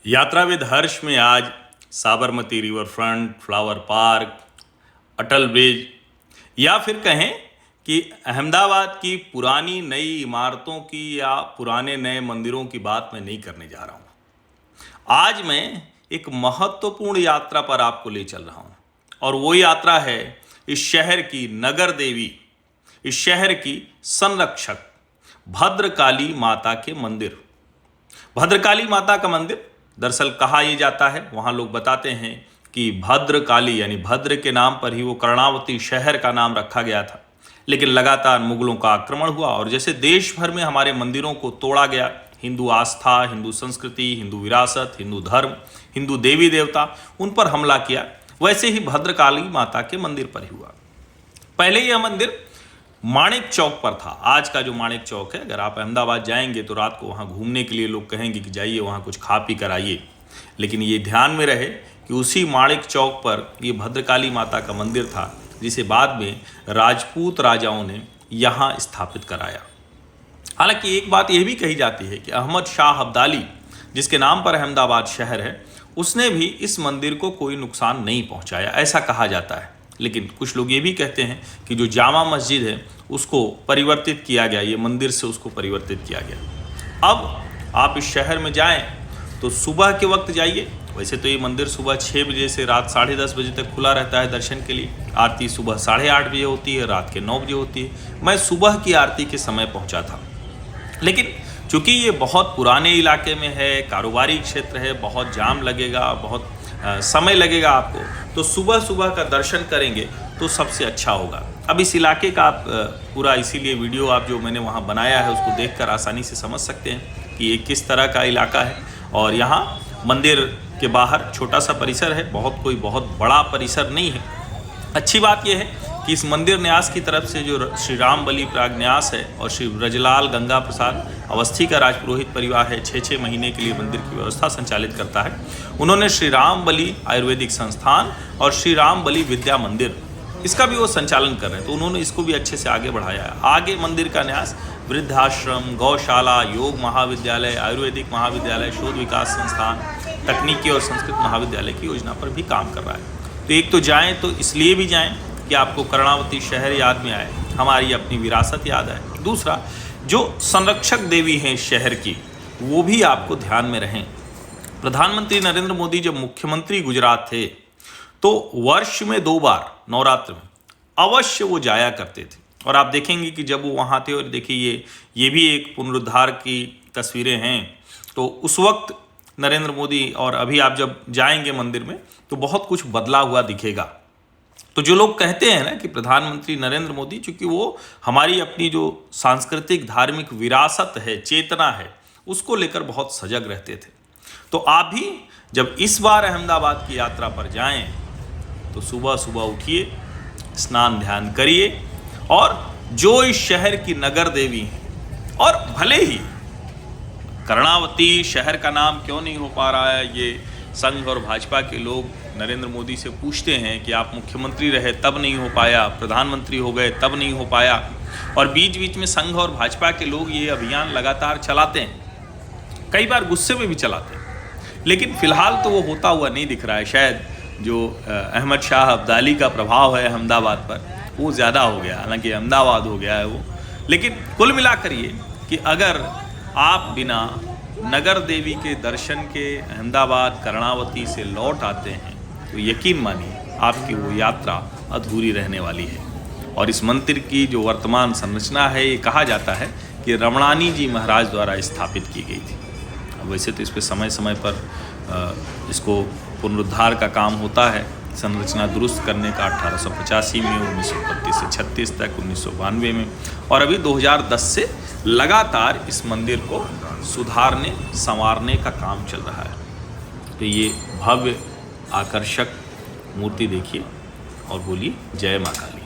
यात्रा विद हर्ष में आज Sabarmati river front, flower park, Atal bridge या फिर कहें कि अहमदाबाद की पुरानी नई इमारतों की या पुराने नए मंदिरों की बात मैं नहीं करने जा रहा हूँ। आज मैं एक महत्वपूर्ण यात्रा पर आपको ले चल रहा हूँ और वो यात्रा है इस शहर की नगर देवी, इस शहर की संरक्षक भद्रकाली माता के मंदिर। भद्रकाली माता का मंदिर दरअसल कहा यह जाता है, वहाँ लोग बताते हैं कि भद्रकाली यानी भद्र के नाम पर ही वो कर्णावती शहर का नाम रखा गया था। लेकिन लगातार मुगलों का आक्रमण हुआ और जैसे देश भर में हमारे मंदिरों को तोड़ा गया, हिंदू आस्था, हिंदू संस्कृति, हिंदू विरासत, हिंदू धर्म, हिंदू देवी देवता, उन पर हमला किया, वैसे ही भद्रकाली माता के मंदिर पर ही हुआ। पहले यह मंदिर माणिक चौक पर था। आज का जो माणिक चौक है, अगर आप अहमदाबाद जाएंगे तो रात को वहाँ घूमने के लिए लोग कहेंगे कि जाइए वहाँ कुछ खा पी कर आइए, लेकिन ये ध्यान में रहे कि उसी माणिक चौक पर ये भद्रकाली माता का मंदिर था, जिसे बाद में राजपूत राजाओं ने यहाँ स्थापित कराया। हालांकि एक बात यह भी कही जाती है कि अहमद शाह अब्दाली, जिसके नाम पर अहमदाबाद शहर है, उसने भी इस मंदिर को कोई नुकसान नहीं पहुँचाया, ऐसा कहा जाता है। लेकिन कुछ लोग ये भी कहते हैं कि जो जामा मस्जिद है उसको परिवर्तित किया गया, ये मंदिर से उसको परिवर्तित किया गया। अब आप इस शहर में जाएं तो सुबह के वक्त जाइए। वैसे तो ये मंदिर सुबह 6 बजे से रात 10:30 बजे तक खुला रहता है दर्शन के लिए। आरती सुबह 8:30 बजे होती है, रात के 9 बजे होती है। मैं सुबह की आरती के समय पहुंचा था, लेकिन चूँकि ये बहुत पुराने इलाके में है, कारोबारी क्षेत्र है, बहुत जाम लगेगा, बहुत समय लगेगा आपको, तो सुबह सुबह का दर्शन करेंगे तो सबसे अच्छा होगा। अब इस इलाके का आप पूरा इसीलिए वीडियो आप जो मैंने वहाँ बनाया है उसको देखकर आसानी से समझ सकते हैं कि ये किस तरह का इलाका है। और यहाँ मंदिर के बाहर छोटा सा परिसर है, बहुत बड़ा परिसर नहीं है। अच्छी बात यह है कि इस मंदिर न्यास की तरफ से जो श्री राम बली प्रागन्यास है और श्री ब्रजलाल गंगा प्रसाद अवस्थी का राजपुरोहित परिवार है, 6 महीने के लिए मंदिर की व्यवस्था संचालित करता है। उन्होंने श्री राम बली आयुर्वेदिक संस्थान और श्री राम बली विद्या मंदिर, इसका भी वो संचालन कर रहे हैं, तो उन्होंने इसको भी अच्छे से आगे बढ़ाया है। आगे मंदिर का न्यास वृद्धाश्रम, गौशाला, योग महाविद्यालय, आयुर्वेदिक महाविद्यालय, शोध विकास संस्थान, तकनीकी और संस्कृत महाविद्यालय की योजना पर भी काम कर रहा है। तो एक तो जाएँ तो इसलिए भी जाएँ कि आपको कर्णावती शहर याद में आए, हमारी अपनी विरासत याद आए। दूसरा, जो संरक्षक देवी हैं इस शहर की, वो भी आपको ध्यान में रहें। प्रधानमंत्री नरेंद्र मोदी जब मुख्यमंत्री गुजरात थे तो वर्ष में 2 बार नवरात्र में अवश्य वो जाया करते थे। और आप देखेंगे कि जब वो वहाँ थे, और देखिए ये भी एक पुनरुद्धार की तस्वीरें हैं, तो उस वक्त नरेंद्र मोदी और अभी आप जब जाएंगे मंदिर में तो बहुत कुछ बदला हुआ दिखेगा। तो जो लोग कहते हैं ना कि प्रधानमंत्री नरेंद्र मोदी, चूंकि वो हमारी अपनी जो सांस्कृतिक धार्मिक विरासत है, चेतना है, उसको लेकर बहुत सजग रहते थे। तो आप भी जब इस बार अहमदाबाद की यात्रा पर जाएं तो सुबह सुबह उठिए, स्नान ध्यान करिए और जो इस शहर की नगर देवी हैं, और भले ही कर्णावती शहर का नाम क्यों नहीं हो पा रहा है, ये संघ और भाजपा के लोग नरेंद्र मोदी से पूछते हैं कि आप मुख्यमंत्री रहे तब नहीं हो पाया, प्रधानमंत्री हो गए तब नहीं हो पाया, और बीच बीच में संघ और भाजपा के लोग ये अभियान लगातार चलाते हैं, कई बार गुस्से में भी चलाते हैं, लेकिन फिलहाल तो वो होता हुआ नहीं दिख रहा है। शायद जो अहमद शाह अब्दाली का प्रभाव है अहमदाबाद पर वो ज़्यादा हो गया, हालांकि अहमदाबाद हो गया है वो। लेकिन कुल मिलाकर ये कि अगर आप बिना नगर देवी के दर्शन के अहमदाबाद कर्णावती से लौट आते हैं तो यकीन मानिए आपकी वो यात्रा अधूरी रहने वाली है। और इस मंदिर की जो वर्तमान संरचना है, ये कहा जाता है कि रमणानी जी महाराज द्वारा स्थापित की गई थी। अब वैसे तो इस पर समय समय पर इसको पुनरुद्धार का काम होता है, संरचना दुरुस्त करने का 1885 में, 1932 से 36 तक, 1992 में, और अभी 2010 से लगातार इस मंदिर को सुधारने संवारने का काम चल रहा है। तो ये भव्य आकर्षक मूर्ति देखिए और बोलिए जय मां काली।